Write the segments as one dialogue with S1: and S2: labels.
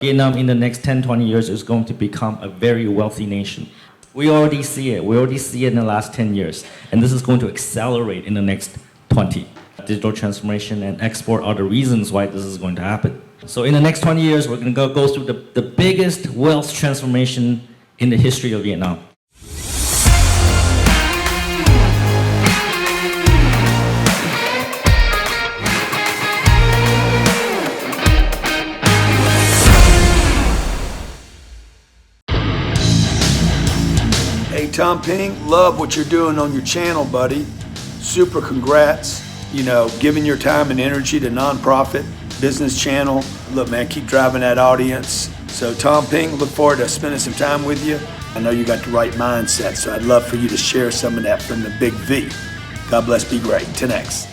S1: Vietnam in the next 10, 20 years is going to become a very wealthy nation. We already see it. We already see it in the last 10 years. And this is going to accelerate in the next 20. Digital transformation and export are the reasons why this is going to happen. So in the next 20 years, we're going to go through the biggest wealth transformation in the history of Vietnam.
S2: Hey Tom Ping, love what you're doing on your channel, buddy. Super congrats. You know, giving your time and energy to nonprofit business channel. Look, man, keep driving that audience. So Tom Ping, look forward to spending some time with you. I know you got the right mindset, so I'd love for you to share some of that from the big V. God bless, be great. 10X.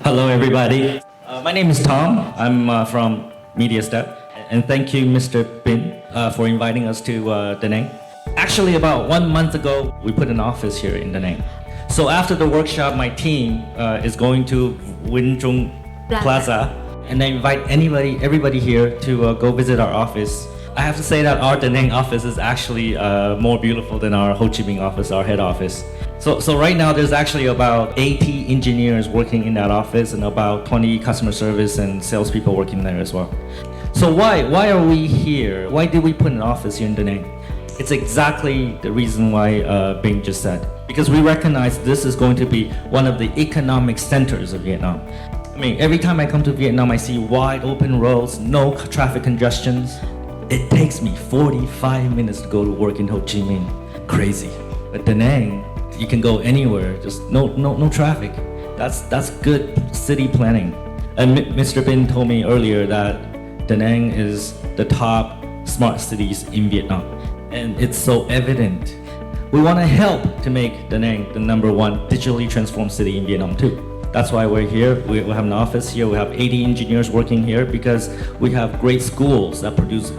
S1: Hello, everybody. My name is Tom. I'm from Mediastep. And thank you, Mr. Bin, for inviting us to Da Nang. Actually, about 1 month ago, we put an office here in Da Nang. So after the workshop, my team is going to Win Trung Plaza, and I invite everybody here to go visit our office. I have to say that our Da Nang office is actually more beautiful than our Ho Chi Minh office, our head office. So right now there's actually about 80 engineers working in that office and about 20 customer service and salespeople working there as well. So why are we here? Why did we put an office here in Da Nang? It's exactly the reason why Bing just said. Because we recognize this is going to be one of the economic centers of Vietnam. I mean, every time I come to Vietnam, I see wide open roads, no traffic congestions. It takes me 45 minutes to go to work in Ho Chi Minh. Crazy. But Da Nang, you can go anywhere, just no traffic. That's good city planning. And Mr. Bin told me earlier that Da Nang is the top smart cities in Vietnam. And it's so evident. We want to help to make Da Nang the #1 digitally transformed city in Vietnam too. That's why we're here. We have an office here. We have 80 engineers working here because we have great schools that produce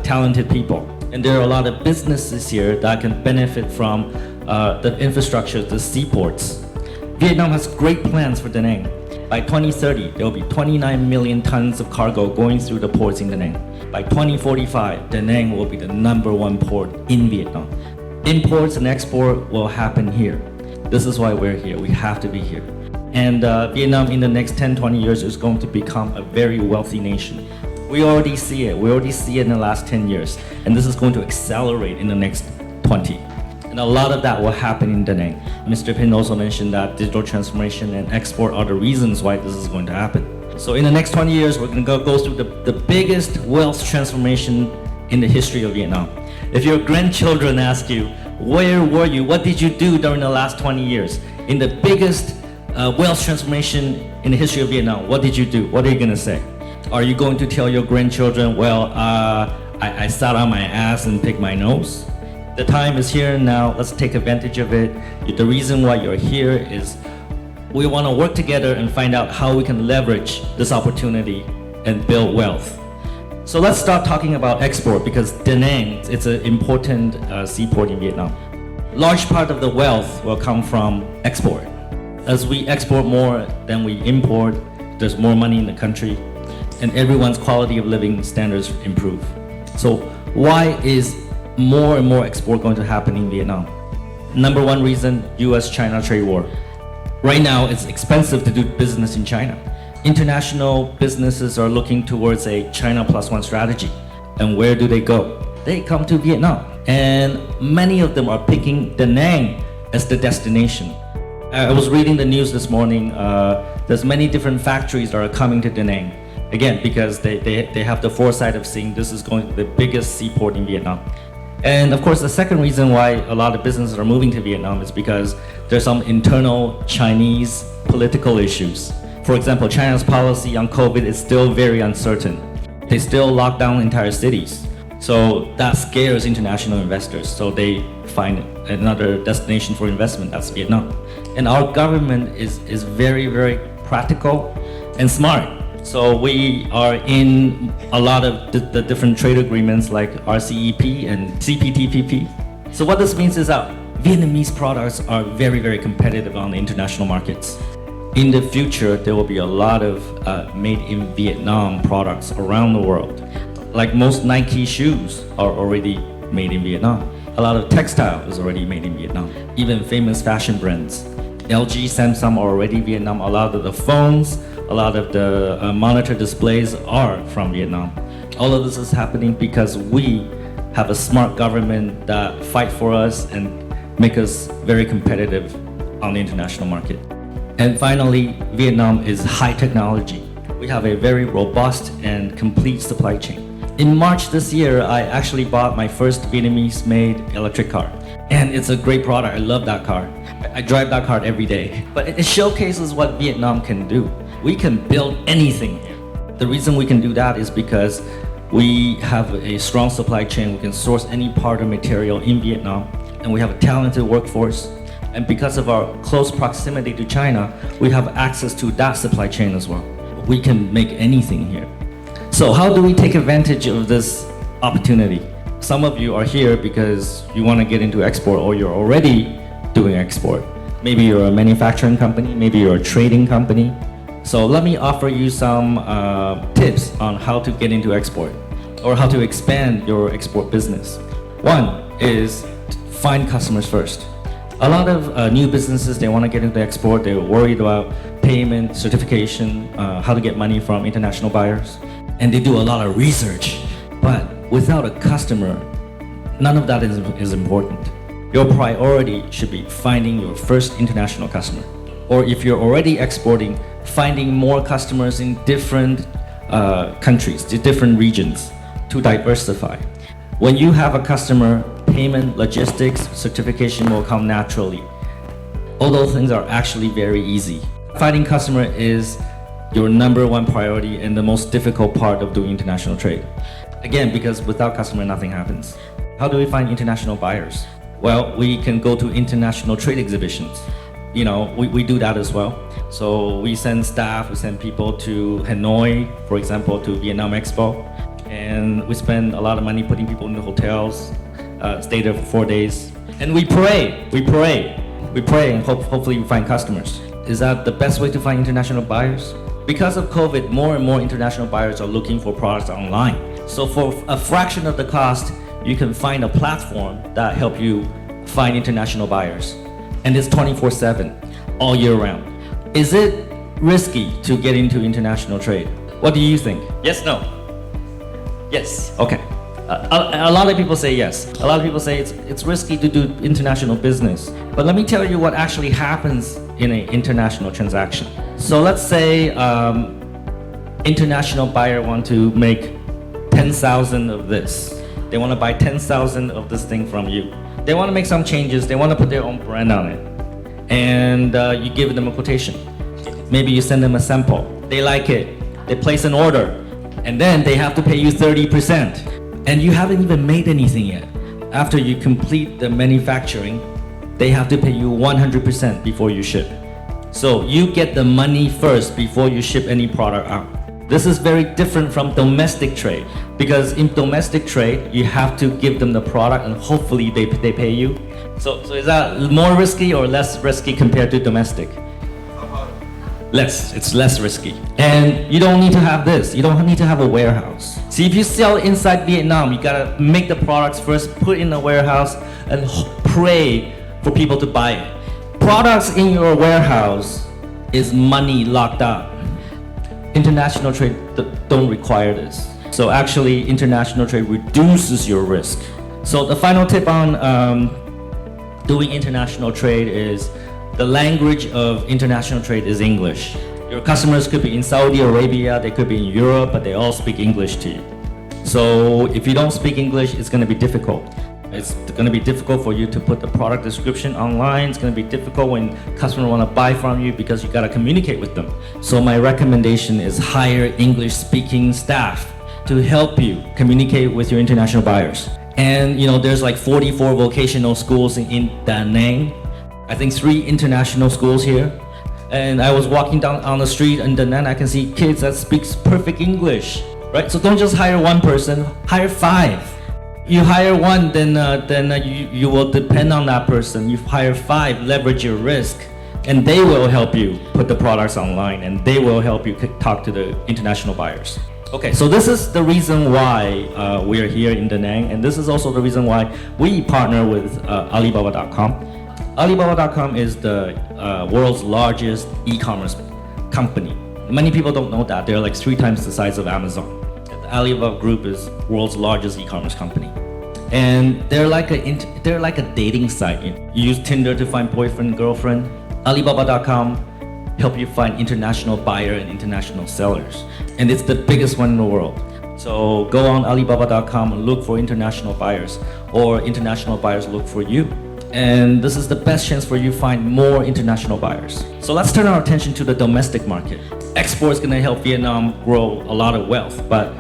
S1: talented people. And there are a lot of businesses here that can benefit from the infrastructure, the seaports. Vietnam has great plans for Da Nang. By 2030, there will be 29 million tons of cargo going through the ports in Da Nang. By 2045, Da Nang will be the #1 port in Vietnam. Imports and export will happen here. This is why we're here. We have to be here. And Vietnam in the next 10, 20 years is going to become a very wealthy nation. We already see it. We already see it in the last 10 years. And this is going to accelerate in the next 20. And a lot of that will happen in Da Nang. Mr. Pin also mentioned that digital transformation and export are the reasons why this is going to happen. So in the next 20 years, we're going to go through the biggest wealth transformation in the history of Vietnam. If your grandchildren ask you, where were you? What did you do during the last 20 years? In the biggest wealth transformation in the history of Vietnam, what did you do? What are you going to say? Are you going to tell your grandchildren, well, I sat on my ass and picked my nose? The time is here now. Let's take advantage of it. The reason why you're here is we want to work together and find out how we can leverage this opportunity and build wealth. So let's start talking about export because Da Nang, it's an important seaport in Vietnam. Large part of the wealth will come from export. As we export more than we import, there's more money in the country and everyone's quality of living standards improve. So why is more and more export going to happen in Vietnam? #1 reason, US-China trade war. Right now, it's expensive to do business in China. International businesses are looking towards a China +1 strategy. And where do they go? They come to Vietnam. And many of them are picking Da Nang as the destination. I was reading the news this morning. There's many different factories that are coming to Da Nang. Again, because they have the foresight of seeing this is going to be the biggest seaport in Vietnam. And of course, the second reason why a lot of businesses are moving to Vietnam is because there's some internal Chinese political issues. For example, China's policy on COVID is still very uncertain. They still lock down entire cities. So that scares international investors. So they find another destination for investment, that's Vietnam. And our government is very, very practical and smart. So we are in a lot of the different trade agreements like RCEP and CPTPP. So what this means is that Vietnamese products are very, very competitive on the international markets. In the future, there will be a lot of made in Vietnam products around the world. Like most Nike shoes are already made in Vietnam. A lot of textile is already made in Vietnam. Even famous fashion brands. LG, Samsung are already Vietnam. A lot of the phones, a lot of the monitor displays are from Vietnam. All of this is happening because we have a smart government that fight for us and make us very competitive on the international market. And finally, Vietnam is high technology. We have a very robust and complete supply chain. In March this year, I actually bought my first Vietnamese-made electric car. And it's a great product. I love that car. I drive that car every day. But it showcases what Vietnam can do. We can build anything here. The reason we can do that is because we have a strong supply chain. We can source any part of material in Vietnam. And we have a talented workforce. And because of our close proximity to China, we have access to that supply chain as well. We can make anything here. So how do we take advantage of this opportunity? Some of you are here because you want to get into export or you're already doing export. Maybe you're a manufacturing company, maybe you're a trading company. So let me offer you some tips on how to get into export or how to expand your export business. One is find customers first. A lot of new businesses, they want to get into export, they're worried about payment, certification, how to get money from international buyers. And they do a lot of research. But without a customer, none of that is important. Your priority should be finding your first international customer. Or if you're already exporting, finding more customers in different countries, different regions to diversify. When you have a customer, payment, logistics, certification will come naturally. All those things are actually very easy. Finding customer is your number one priority and the most difficult part of doing international trade. Again, because without customer, nothing happens. How do we find international buyers? Well, we can go to international trade exhibitions. You know, we do that as well. So we send staff, we send people to Hanoi, for example, to Vietnam Expo. And we spend a lot of money putting people in the hotels, stay there for 4 days. And we pray, and hopefully we find customers. Is that the best way to find international buyers? Because of COVID, more and more international buyers are looking for products online. So for a fraction of the cost, you can find a platform that help you find international buyers. And it's 24/7, all year round. Is it risky to get into international trade? What do you think? Yes, no? Yes, okay. A lot of people say yes. A lot of people say it's risky to do international business. But let me tell you what actually happens in an international transaction. So let's say international buyer want to make 10,000 of this. They want to buy 10,000 of this thing from you. They want to make some changes. They want to put their own brand on it. And you give them a quotation. Maybe you send them a sample. They like it. They place an order. And then they have to pay you 30%. And you haven't even made anything yet. After you complete the manufacturing, they have to pay you 100% before you ship. So you get the money first before you ship any product out. This is very different from domestic trade, because in domestic trade, you have to give them the product and hopefully they pay you. So is that more risky or less risky compared to domestic? Less, it's less risky. And you don't need to have this. You don't need to have a warehouse. See, if you sell inside Vietnam, you gotta make the products first, put in a warehouse, and pray for people to buy it. Products in your warehouse is money locked up. International trade don't require this. So actually, international trade reduces your risk. So the final tip on doing international trade is the language of international trade is English. Your customers could be in Saudi Arabia, they could be in Europe, but they all speak English to you. So if you don't speak English, it's going to be difficult. It's going to be difficult for you to put the product description online. It's going to be difficult when customers want to buy from you because you got to communicate with them. So my recommendation is hire English-speaking staff to help you communicate with your international buyers. And you know, there's like 44 vocational schools in Da Nang. I think 3 international schools here. And I was walking down on the street in Da Nang, I can see kids that speaks perfect English, right? So don't just hire one person, hire 5. You hire one, then you will depend on that person. You hire 5, leverage your risk, and they will help you put the products online, and they will help you talk to the international buyers. Okay, so this is the reason why we are here in Da Nang, and this is also the reason why we partner with Alibaba.com. Alibaba.com is the world's largest e-commerce company. Many people don't know that. They're like 3 times the size of Amazon. The Alibaba Group is world's largest e-commerce company. And they're like a dating site. You use Tinder to find boyfriend, girlfriend. Alibaba.com help you find international buyer and international sellers. And it's the biggest one in the world. So go on Alibaba.com and look for international buyers, or international buyers look for you. And this is the best chance for you to find more international buyers. So let's turn our attention to the domestic market. Export is going to help Vietnam grow a lot of wealth, but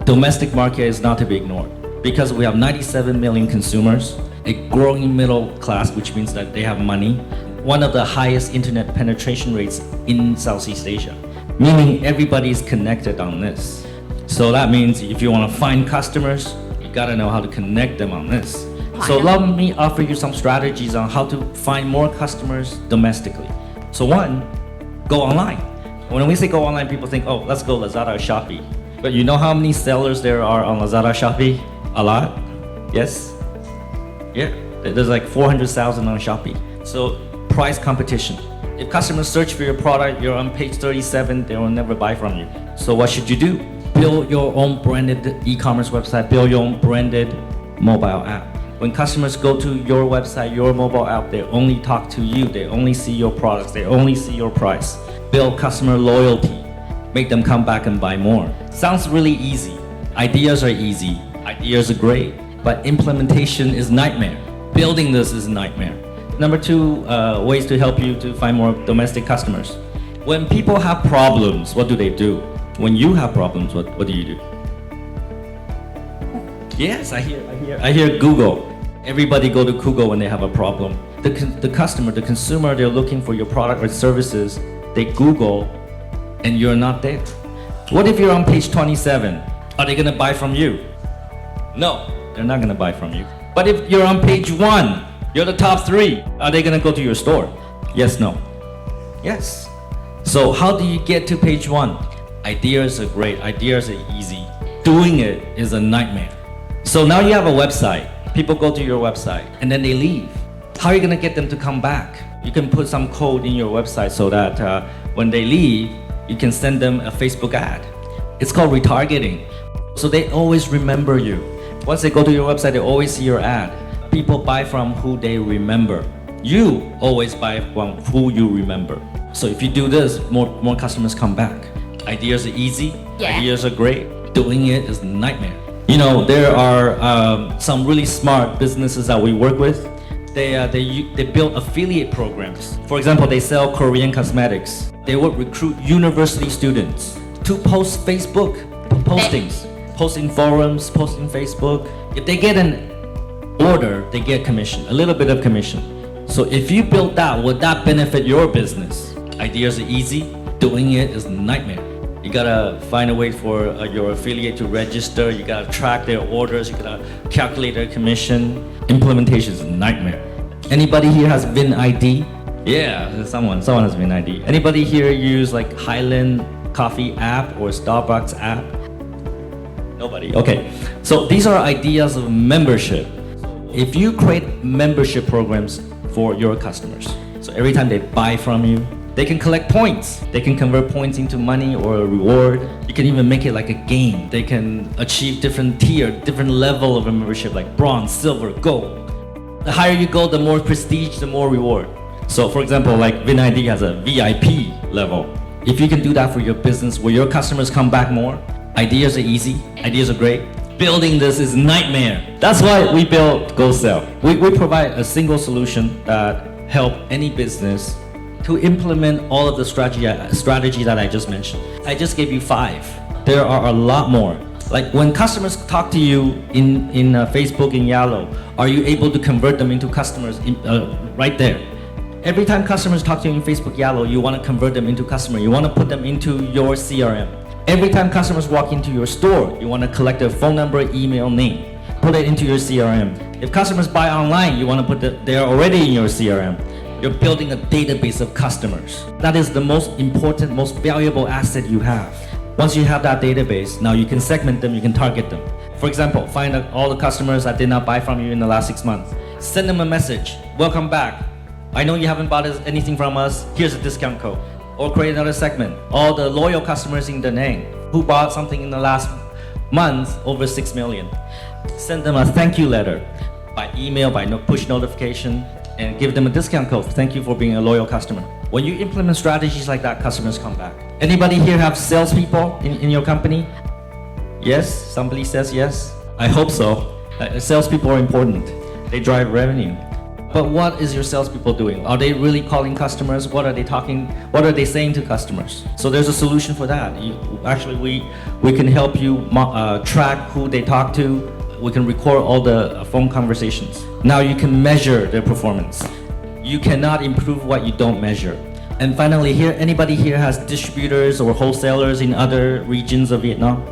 S1: domestic market is not to be ignored because we have 97 million consumers, a growing middle class, which means that they have money, one of the highest internet penetration rates in Southeast Asia, meaning everybody is connected on this. So that means if you want to find customers, you got to know how to connect them on this. So let me offer you some strategies on how to find more customers domestically. So one, go online. When we say go online, people think, oh, let's go Lazada or Shopee. But you know how many sellers there are on Lazada, Shopee? A lot? Yes? Yeah, there's like 400,000 on Shopee. So price competition. If customers search for your product, you're on page 37, they will never buy from you. So what should you do? Build your own branded e-commerce website, build your own branded mobile app. When customers go to your website, your mobile app, they only talk to you, they only see your products, they only see your price. Build customer loyalty, make them come back and buy more. Sounds really easy. Ideas are easy, ideas are great, but implementation is nightmare. Building this is a nightmare. Number 2, ways to help you to find more domestic customers. When people have problems, what do? When you have problems, what do you do? Yes, I hear Google. Everybody go to Google when they have a problem. The customer, the consumer, they're looking for your product or services. They Google, and you're not there. What if you're on page 27? Are they gonna buy from you? No, they're not gonna buy from you. But if you're on page 1, you're the top 3, are they gonna go to your store? Yes, no. Yes. So how do you get to page 1? Ideas are great, ideas are easy. Doing it is a nightmare. So now you have a website. People go to your website and then they leave. How are you gonna get them to come back? You can put some code in your website so that when they leave, you can send them a Facebook ad. It's called retargeting. So they always remember you. Once they go to your website, they always see your ad. People buy from who they remember. You always buy from who you remember. So if you do this, more customers come back. Ideas are easy, ideas are great. Doing it is a nightmare. You know, there are some really smart businesses that we work with. They build affiliate programs. For example, they sell Korean cosmetics. They would recruit university students to post Facebook postings, posting forums, posting Facebook. If they get an order, they get commission, a little bit of commission. So if you build that, would that benefit your business? Ideas are easy, doing it is a nightmare. You gotta find a way for your affiliate to register, you gotta track their orders, you gotta calculate their commission. Implementation is a nightmare. Anybody here has VIN ID? Yeah, someone has VIN ID. Anybody here use like Highland Coffee app or Starbucks app? Nobody, okay. So these are ideas of membership. If you create membership programs for your customers, so every time they buy from you, they can collect points. They can convert points into money or a reward. You can even make it like a game. They can achieve different tier, different level of a membership, like bronze, silver, gold. The higher you go, the more prestige, the more reward. So for example, like VinID has a VIP level. If you can do that for your business where your customers come back more, ideas are easy, ideas are great. Building this is nightmare. That's why we built GoSell. We provide a single solution that help any business to implement all of the strategy that I just mentioned. I just gave you 5. There are a lot more. Like when customers talk to you in Facebook and Yellow, are you able to convert them into customers right there? Every time customers talk to you in Facebook Yellow, you want to convert them into customer. You want to put them into your CRM. Every time customers walk into your store, you want to collect their phone number, email, name, put it into your CRM. If customers buy online, you want to put they're already in your CRM. You're building a database of customers. That is the most important, most valuable asset you have. Once you have that database, now you can segment them, you can target them. For example, find out all the customers that did not buy from you in the last 6 months. Send them a message, welcome back. I know you haven't bought anything from us, here's a discount code. Or create another segment, all the loyal customers in Da Nang who bought something in the last month over 6 million. Send them a thank you letter by email, by push notification, and give them a discount code. Thank you for being a loyal customer. When you implement strategies like that, customers come back. Anybody here have salespeople in your company? Yes? Somebody says yes? I hope so. Salespeople are important. They drive revenue. But what is your salespeople doing? Are they really calling customers? What are they talking? What are they saying to customers? So there's a solution for that. We can help you track who they talk to. We can record all the phone conversations. Now you can measure their performance. You cannot improve what you don't measure. And finally, here, anybody here has distributors or wholesalers in other regions of Vietnam?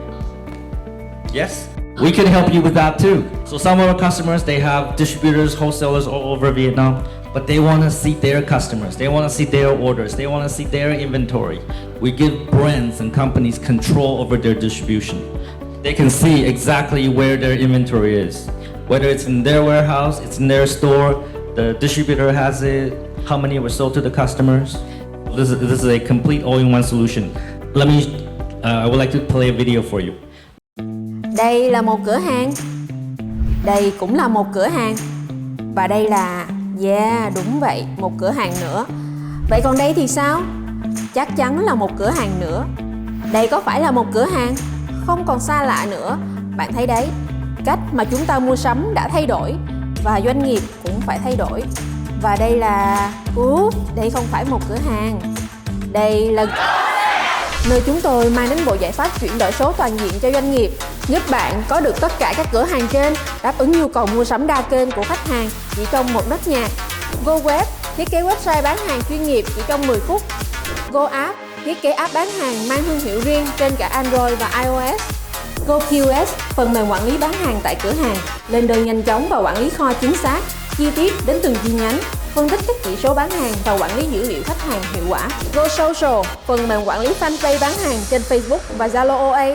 S1: Yes? We can help you with that too. So some of our customers, they have distributors, wholesalers all over Vietnam, but they want to see their customers. They want to see their orders. They want to see their inventory. We give brands and companies control over their distribution. They can see exactly where their inventory is. Whether it's in their warehouse, it's in their store, the distributor has it, how many were sold to the customers. This is a complete all-in-one solution. I would like to play a video for you.
S3: Đây là một cửa hàng. Đây cũng là một cửa hàng. Và đây là, đúng vậy, một cửa hàng nữa. Vậy còn đây thì sao? Chắc chắn là một cửa hàng nữa. Đây có phải là một cửa hàng? Không còn xa lạ nữa. Bạn thấy đấy, cách mà chúng ta mua sắm đã thay đổi và doanh nghiệp cũng phải thay đổi. Và đây là... đây không phải một cửa hàng. Đây là nơi chúng tôi mang đến bộ giải pháp chuyển đổi số toàn diện cho doanh nghiệp, giúp bạn có được tất cả các cửa hàng trên, đáp ứng nhu cầu mua sắm đa kênh của khách hàng chỉ trong một nốt nhạc. Go Web, thiết kế website bán hàng chuyên nghiệp chỉ trong 10 phút. Go App, thiết kế app bán hàng mang thương hiệu riêng trên cả Android và iOS. Go QS, phần mềm quản lý bán hàng tại cửa hàng, lên đơn nhanh chóng và quản lý kho chính xác, chi tiết đến từng chi nhánh, phân tích các chỉ số bán hàng và quản lý dữ liệu khách hàng hiệu quả. Go Social, phần mềm quản lý fanpage bán hàng trên Facebook và Zalo OA,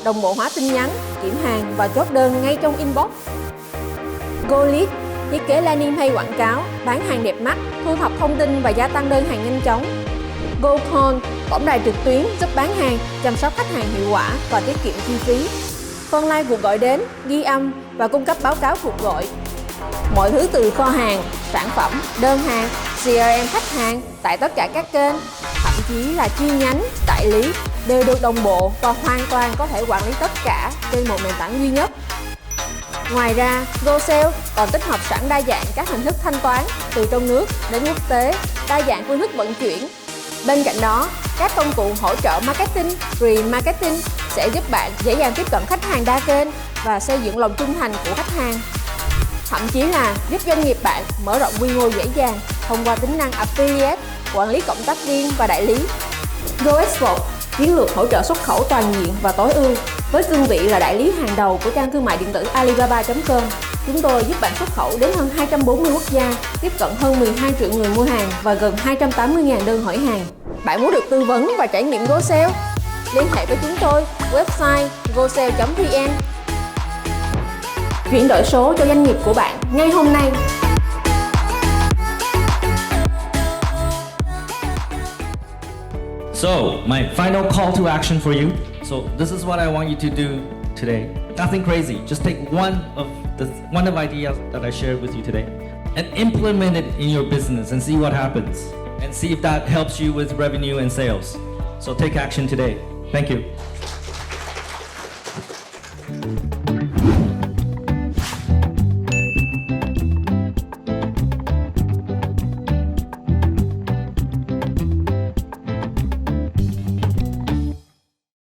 S3: đồng bộ hóa tin nhắn, kiểm hàng và chốt đơn ngay trong inbox. Go Lead, thiết kế landing page quảng cáo, bán hàng đẹp mắt, thu thập thông tin và gia tăng đơn hàng nhanh chóng. Go Call, tổng đài trực tuyến giúp bán hàng, chăm sóc khách hàng hiệu quả và tiết kiệm chi phí. Phân like cuộc gọi đến, ghi âm và cung cấp báo cáo cuộc gọi. Mọi thứ từ kho hàng, sản phẩm, đơn hàng, CRM khách hàng tại tất cả các kênh, thậm chí là chi nhánh, đại lý đều được đồng bộ và hoàn toàn có thể quản lý tất cả trên một nền tảng duy nhất. Ngoài ra, Go Sale còn tích hợp sẵn đa dạng các hình thức thanh toán từ trong nước đến quốc tế, đa dạng phương thức vận chuyển. Bên cạnh đó, các công cụ hỗ trợ marketing, remarketing sẽ giúp bạn dễ dàng tiếp cận khách hàng đa kênh và xây dựng lòng trung thành của khách hàng. Thậm chí là giúp doanh nghiệp bạn mở rộng quy mô dễ dàng thông qua tính năng affiliate, quản lý cộng tác viên và đại lý. Go Export, chiến lược hỗ trợ xuất khẩu toàn diện và tối ưu. Với cương vị là đại lý hàng đầu của trang thương mại điện tử Alibaba.com, chúng tôi giúp bạn xuất khẩu đến hơn 240 quốc gia, tiếp cận hơn 12 triệu người mua hàng và gần 280.000 đơn hỏi hàng. Bạn muốn được tư vấn và trải nghiệm Go Sale? Liên hệ với chúng tôi, website gosale.vn. Chuyển đổi số cho doanh nghiệp của bạn ngay hôm nay.
S1: So, my final call to action for you. So, this is what I want you to do today. Nothing crazy. Just take one of ideas that I shared with you today and implement it in your business and see what happens. And see if that helps you with revenue and sales. So take action today. Thank you.